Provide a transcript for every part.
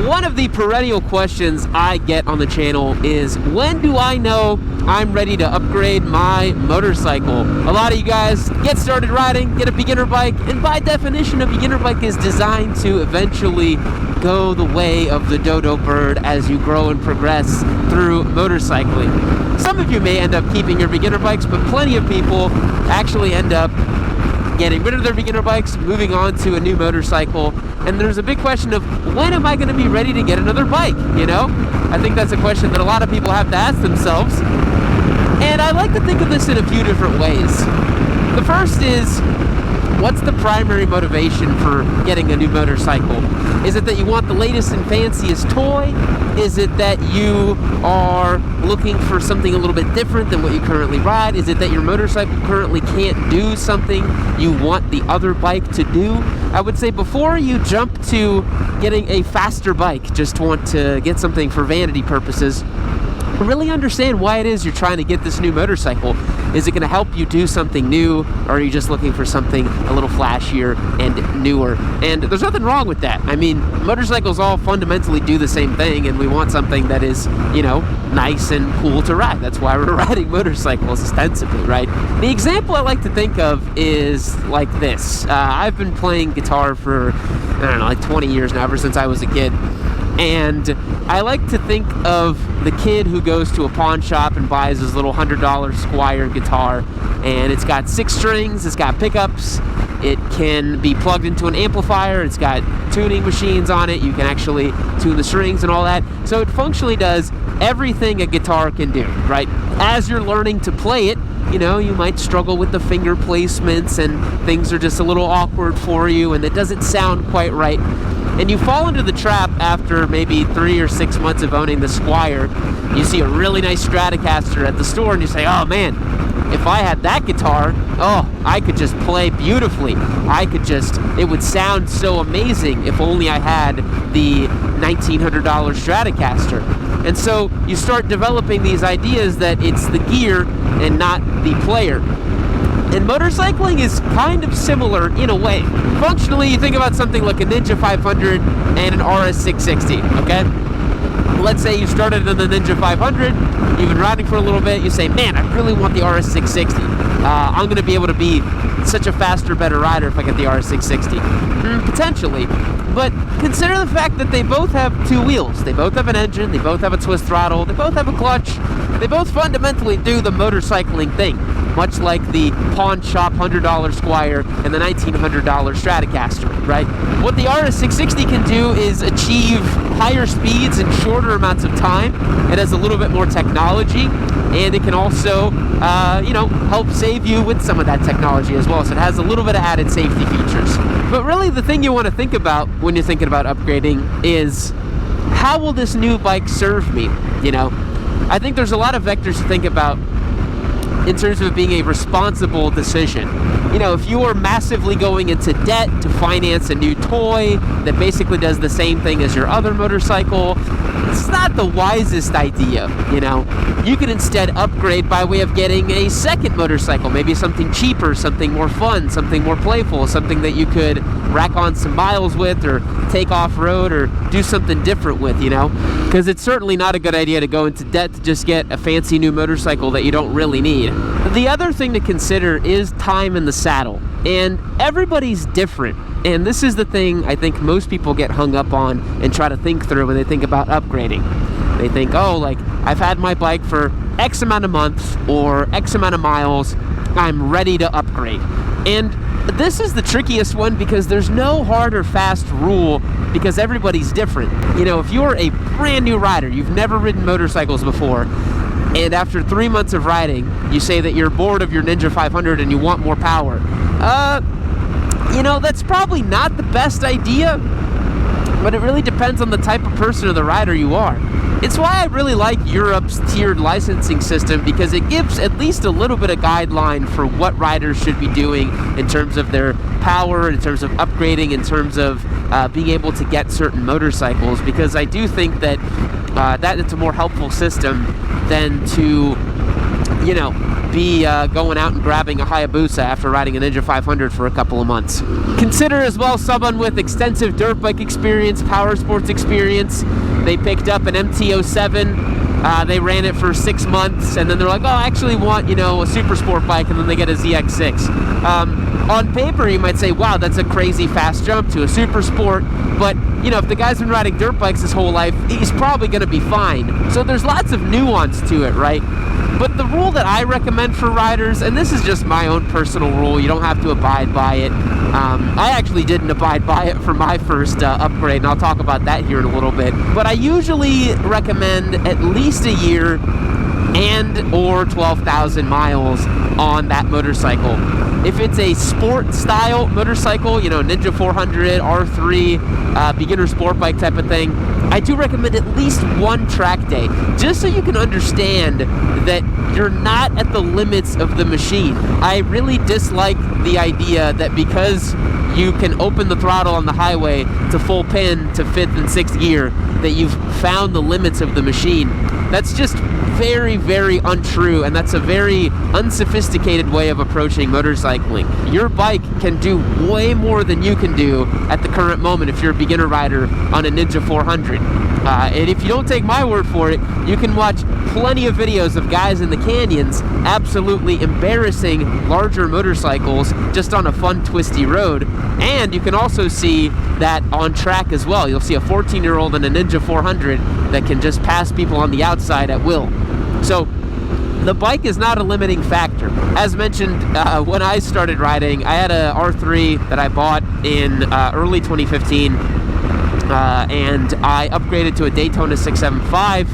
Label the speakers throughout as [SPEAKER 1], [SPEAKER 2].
[SPEAKER 1] One of the perennial questions I get on the channel is, when do I know I'm ready to upgrade my motorcycle? A lot of you guys get started riding, get a beginner bike, and by definition, a beginner bike is designed to eventually go the way of the dodo bird as you grow and progress through motorcycling. Some of you may end up keeping your beginner bikes, but plenty of people actually end up getting rid of their beginner bikes, moving on to a new motorcycle. And there's a big question of, when am I going to be ready to get another bike? You know, I think that's a question that a lot of people have to ask themselves. And I like to think of this in a few different ways. The first is, what's the primary motivation for getting a new motorcycle? Is it that you want the latest and fanciest toy? Is it that you are looking for something a little bit different than what you currently ride? Is it that your motorcycle currently can't do something you want the other bike to do? I would say before you jump to getting a faster bike, just want to get something for vanity purposes, really understand why it is you're trying to get this new motorcycle. Is it going to help you do something new, or are you just looking for something a little flashier and newer? And there's nothing wrong with that. I mean, motorcycles all fundamentally do the same thing, and we want something that is, you know, nice and cool to ride. That's why we're riding motorcycles ostensibly, right? The example I like to think of is like this. I've been playing guitar for, I don't know, like 20 years now, ever since I was a kid. And I like to think of the kid who goes to a pawn shop and buys his little $100 Squire guitar, and it's got 6 strings, it's got pickups, it can be plugged into an amplifier, it's got tuning machines on it, you can actually tune the strings and all that. So it functionally does everything a guitar can do, right? As you're learning to play it, you know, you might struggle with the finger placements and things are just a little awkward for you and it doesn't sound quite right. And you fall into the trap after maybe 3 or 6 months of owning the Squire. You see a really nice Stratocaster at the store and you say, oh man, if I had that guitar, oh, I could just play beautifully. It would sound so amazing if only I had the $1,900 Stratocaster. And so you start developing these ideas that it's the gear and not the player. And motorcycling is kind of similar in a way. Functionally, you think about something like a Ninja 500 and an RS 660, okay? Let's say you started in the Ninja 500, you've been riding for a little bit, you say, man, I really want the RS 660. I'm going to be able to be such a faster, better rider if I get the RS 660. Potentially. But consider the fact that they both have 2 wheels. They both have an engine, they both have a twist throttle, they both have a clutch. They both fundamentally do the motorcycling thing, much like the pawn shop $100 Squire and the $1,900 Stratocaster, right? What the RS 660 can do is achieve higher speeds in shorter amounts of time. It has a little bit more technology, and it can also, help save you with some of that technology as well. So it has a little bit of added safety features. But really the thing you want to think about when you're thinking about upgrading is, how will this new bike serve me, you know? I think there's a lot of vectors to think about in terms of being a responsible decision. You know, if you are massively going into debt to finance a new toy that basically does the same thing as your other motorcycle, it's not the wisest idea, you know. You can instead upgrade by way of getting a second motorcycle, maybe something cheaper, something more fun, something more playful, something that you could rack on some miles with or take off-road or do something different with, you know. Because it's certainly not a good idea to go into debt to just get a fancy new motorcycle that you don't really need. The other thing to consider is time in the saddle. And everybody's different. And this is the thing I think most people get hung up on and try to think through when they think about upgrading. They think, oh, like, I've had my bike for X amount of months or X amount of miles, I'm ready to upgrade. And this is the trickiest one because there's no hard or fast rule because everybody's different. You know, if you're a brand new rider, you've never ridden motorcycles before, and after 3 months of riding, you say that you're bored of your Ninja 500 and you want more power, you know, that's probably not the best idea, but it really depends on the type of person or the rider you are. It's why I really like Europe's tiered licensing system, because it gives at least a little bit of guideline for what riders should be doing in terms of their power, in terms of upgrading, in terms of being able to get certain motorcycles, because I do think that that it's a more helpful system than to you know, be going out and grabbing a Hayabusa after riding a Ninja 500 for a couple of months. Consider as well someone with extensive dirt bike experience, power sports experience. They picked up an MT-07, they ran it for 6 months, and then they're like, oh, I actually want, you know, a super sport bike, and then they get a ZX6. On paper, you might say, wow, that's a crazy fast jump to a super sport, but, you know, if the guy's been riding dirt bikes his whole life, he's probably going to be fine. So there's lots of nuance to it, right? But the rule that I recommend for riders, and this is just my own personal rule, you don't have to abide by it. I actually didn't abide by it for my first upgrade, and I'll talk about that here in a little bit. But I usually recommend at least a year and or 12,000 miles on that motorcycle. If it's a sport style motorcycle, you know, Ninja 400, R3, beginner sport bike type of thing, I do recommend at least one track day, just so you can understand that you're not at the limits of the machine. I really dislike the idea that because you can open the throttle on the highway to full pin to 5th and 6th gear, that you've found the limits of the machine. That's just very, very untrue, and that's a very unsophisticated way of approaching motorcycling. Your bike can do way more than you can do at the current moment if you're a beginner rider on a Ninja 400. And if you don't take my word for it, you can watch plenty of videos of guys in the canyons absolutely embarrassing larger motorcycles just on a fun, twisty road. And you can also see that on track as well. You'll see a 14-year-old in a Ninja 400 that can just pass people on the outside at will. So the bike is not a limiting factor. As mentioned, when I started riding, I had a R3 that I bought in early 2015, and I upgraded to a Daytona 675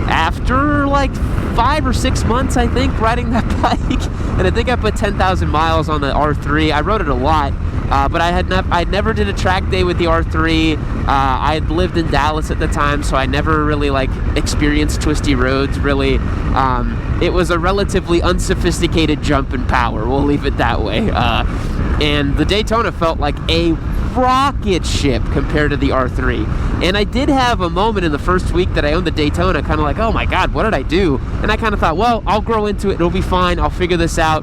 [SPEAKER 1] after like 5 or 6 months, I think, riding that bike. And I think I put 10,000 miles on the R3. I rode it a lot, but I never did a track day with the R3. I had lived in Dallas at the time, so I never really like experienced twisty roads, really. It was a relatively unsophisticated jump in power, we'll leave it that way. And the Daytona felt like a rocket ship compared to the R3. And I did have a moment in the first week that I owned the Daytona, kind of like, oh my god, what did I do? And I kind of thought, well, I'll grow into it, it'll be fine, I'll figure this out.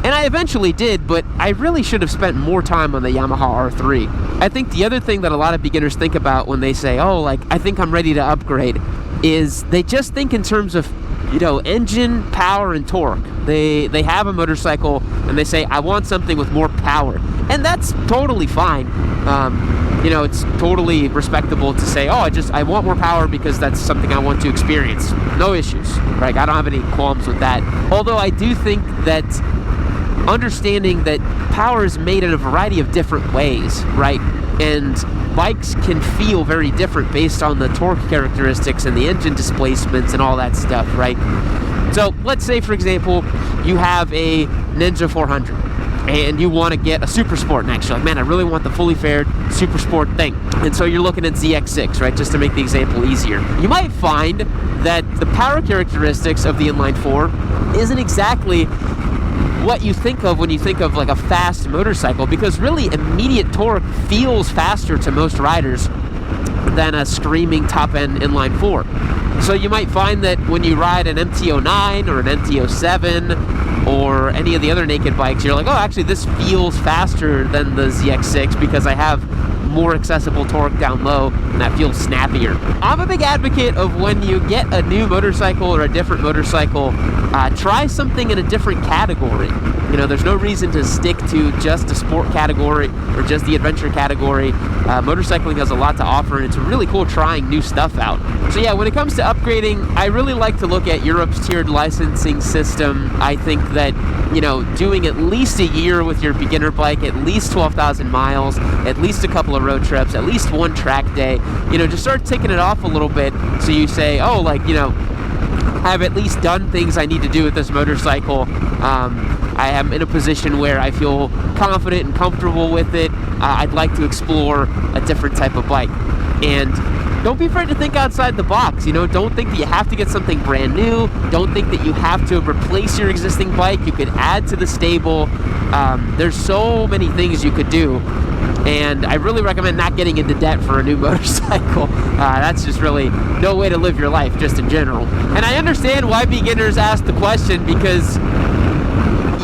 [SPEAKER 1] And I eventually did, but I really should have spent more time on the Yamaha R3. I think the other thing that a lot of beginners think about when they say, oh, like, I think I'm ready to upgrade, is they just think in terms of, you know, engine, power, and torque. They have a motorcycle, and they say, I want something with more power. And that's totally fine. You know, it's totally respectable to say, oh, I want more power because that's something I want to experience. No issues, right? I don't have any qualms with that. Although I do think that understanding that power is made in a variety of different ways, right? And bikes can feel very different based on the torque characteristics and the engine displacements and all that stuff, right? So let's say, for example, you have a Ninja 400 and you want to get a super sport next. You're like, man, I really want the fully fared super sport thing. And so you're looking at ZX6, right? Just to make the example easier. You might find that the power characteristics of the inline 4 isn't exactly what you think of when you think of like a fast motorcycle, because really immediate torque feels faster to most riders than a screaming top-end inline 4. So you might find that when you ride an MT-09 or an MT-07 or any of the other naked bikes, you're like, oh, actually this feels faster than the ZX6 because I have more accessible torque down low and that feels snappier. I'm a big advocate of when you get a new motorcycle or a different motorcycle, try something in a different category. You know, there's no reason to stick to just a sport category or just the adventure category. Motorcycling has a lot to offer, and it's really cool trying new stuff out. So yeah, when it comes to upgrading, I really like to look at Europe's tiered licensing system. I think that, you know, doing at least a year with your beginner bike, at least 12,000 miles, at least a couple of road trips, at least one track day, you know, just start ticking it off a little bit so you say, oh, like, you know, I've at least done things I need to do with this motorcycle. I am in a position where I feel confident and comfortable with it. I'd like to explore a different type of bike. And don't be afraid to think outside the box. You know, don't think that you have to get something brand new. Don't think that you have to replace your existing bike. You could add to the stable. There's so many things you could do, and I really recommend not getting into debt for a new motorcycle. That's just really no way to live your life, just in general. And I understand why beginners ask the question, because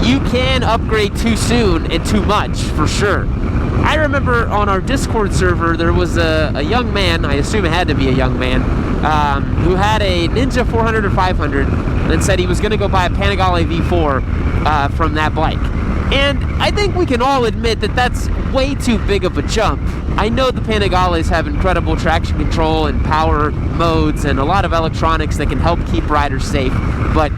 [SPEAKER 1] you can upgrade too soon and too much, for sure. I remember on our Discord server, there was a young man, I assume it had to be a young man, who had a Ninja 400 or 500 and said he was going to go buy a Panigale V4 from that bike. And I think we can all admit that that's way too big of a jump. I know the Panigales have incredible traction control and power modes and a lot of electronics that can help keep riders safe, but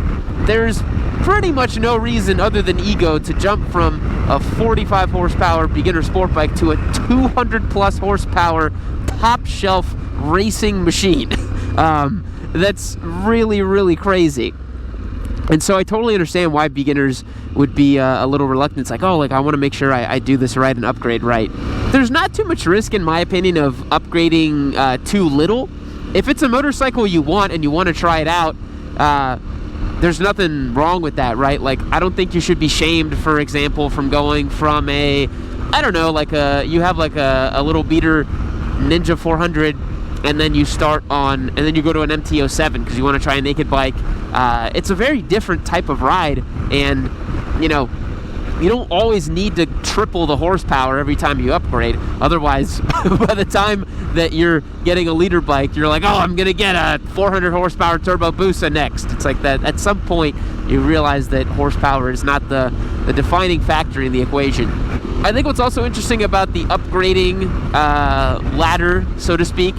[SPEAKER 1] there's pretty much no reason other than ego to jump from a 45 horsepower beginner sport bike to a 200 plus horsepower top shelf racing machine. That's really, really crazy. And so I totally understand why beginners would be a little reluctant. It's like, oh, like I want to make sure I do this right and upgrade right. There's not too much risk, in my opinion, of upgrading too little. If it's a motorcycle you want and you want to try it out, there's nothing wrong with that, right? Like, I don't think you should be shamed, for example, from going from a, I don't know, like you have like a little beater Ninja 400, and then you start on, and then you go to an MT-07 because you want to try a naked bike. It's a very different type of ride, and, you know, you don't always need to triple the horsepower every time you upgrade. Otherwise, by the time that you're getting a leader bike, you're like, oh, I'm going to get a 400 horsepower Turbo Hayabusa next. It's like that. At some point, you realize that horsepower is not the defining factor in the equation. I think what's also interesting about the upgrading ladder, so to speak,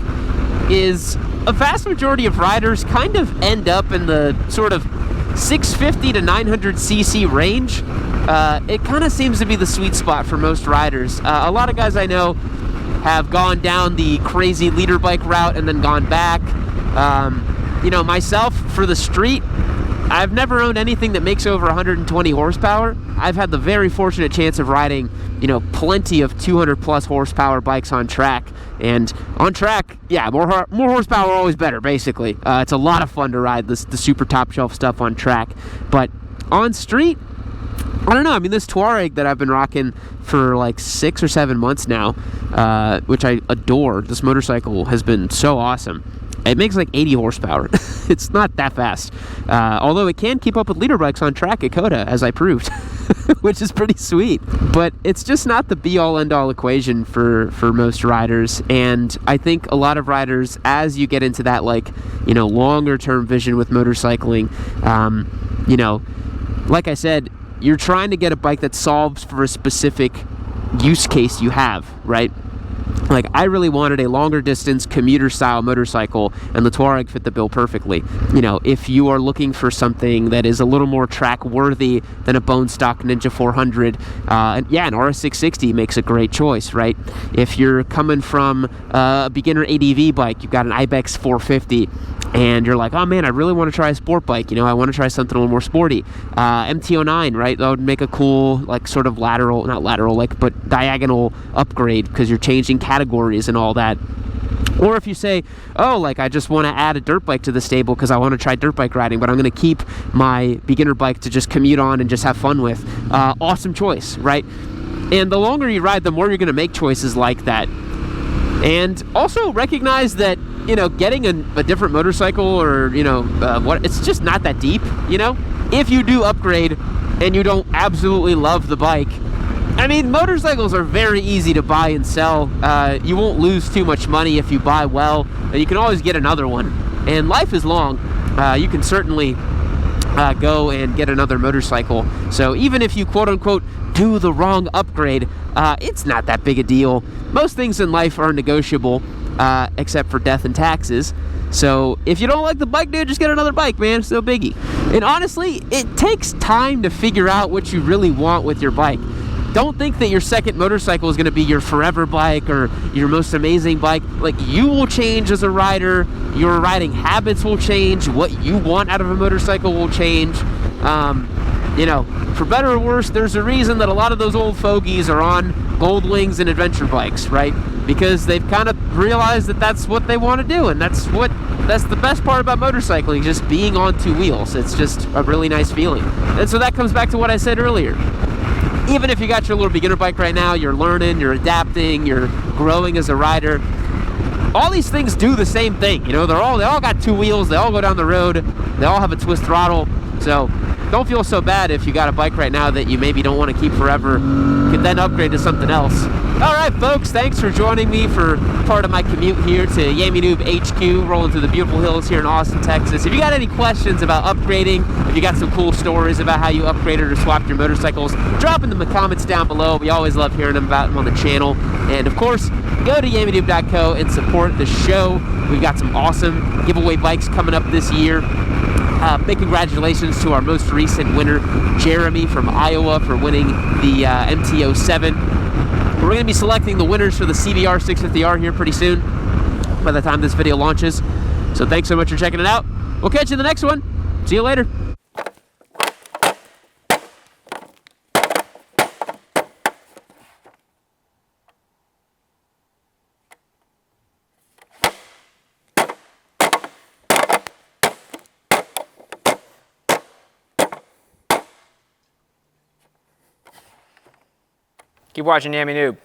[SPEAKER 1] is a vast majority of riders kind of end up in the sort of 650 to 900 cc range. It kind of seems to be the sweet spot for most riders. A lot of guys I know have gone down the crazy leader bike route and then gone back. You know, myself, for the street, I've never owned anything that makes over 120 horsepower. I've had the very fortunate chance of riding, you know, plenty of 200 plus horsepower bikes on track. And on track, yeah, more horsepower always better, basically. It's a lot of fun to ride the super top shelf stuff on track. But on street, I don't know. I mean, this Touareg that I've been rocking for like 6 or 7 months now, which I adore. This motorcycle has been so awesome. It makes like 80 horsepower. It's not that fast. Although it can keep up with leader bikes on track at Coda, as I proved, which is pretty sweet. But it's just not the be-all, end-all equation for most riders. And I think a lot of riders, as you get into that, like, you know, longer-term vision with motorcycling, you know, like I said, you're trying to get a bike that solves for a specific use case you have, right? Like, I really wanted a longer distance commuter style motorcycle, and the Touareg fit the bill perfectly. You know, if you are looking for something that is a little more track worthy than a bone stock Ninja 400, yeah, an RS660 makes a great choice, right? If you're coming from a beginner ADV bike, you've got an Ibex 450, and you're like, oh man, I really want to try a sport bike, you know, I want to try something a little more sporty. MT-09, right, that would make a cool, like, sort of lateral, not lateral, like, but diagonal upgrade, because you're changing categories and all that. Or if you say, oh, like, I just want to add a dirt bike to the stable because I want to try dirt bike riding, but I'm going to keep my beginner bike to just commute on and just have fun with. Awesome choice, right? And the longer you ride, the more you're going to make choices like that. And also recognize that, you know, getting a different motorcycle, or, you know, it's just not that deep, you know? If you do upgrade and you don't absolutely love the bike, I mean, motorcycles are very easy to buy and sell. You won't lose too much money if you buy well, and you can always get another one. And life is long. You can certainly go and get another motorcycle. So even if you quote-unquote do the wrong upgrade, it's not that big a deal. Most things in life are negotiable, except for death and taxes. So if you don't like the bike, dude, just get another bike, man. It's no biggie. And honestly, it takes time to figure out what you really want with your bike. Don't think that your second motorcycle is going to be your forever bike or your most amazing bike. Like, you will change as a rider. Your riding habits will change. What you want out of a motorcycle will change. You know, for better or worse, there's a reason that a lot of those old fogies are on Gold Wings and adventure bikes, right? because they've kind of realized that that's what they want to do, and that's the best part about motorcycling, just being on two wheels. It's just a really nice feeling. And so that comes back to what I said earlier. Even if you got your little beginner bike right now, you're learning, you're adapting, you're growing as a rider, all these things do the same thing. You know, they all got two wheels, they all go down the road, they all have a twist throttle. So don't feel so bad if you got a bike right now that you maybe don't want to keep forever. You can then upgrade to something else. All right, folks, thanks for joining me for part of my commute here to Yami Noob HQ, rolling through the beautiful hills here in Austin, Texas. If you got any questions about upgrading, if you got some cool stories about how you upgraded or swapped your motorcycles, drop them in the comments down below. We always love hearing about them on the channel. And of course, go to yaminoob.co and support the show. We've got some awesome giveaway bikes coming up this year. Big congratulations to our most recent winner, Jeremy from Iowa, for winning the MT-07. We're going to be selecting the winners for the CBR 650R here pretty soon, by the time this video launches. So thanks so much for checking it out. We'll catch you in the next one. See you later.
[SPEAKER 2] Keep watching Yami Noob.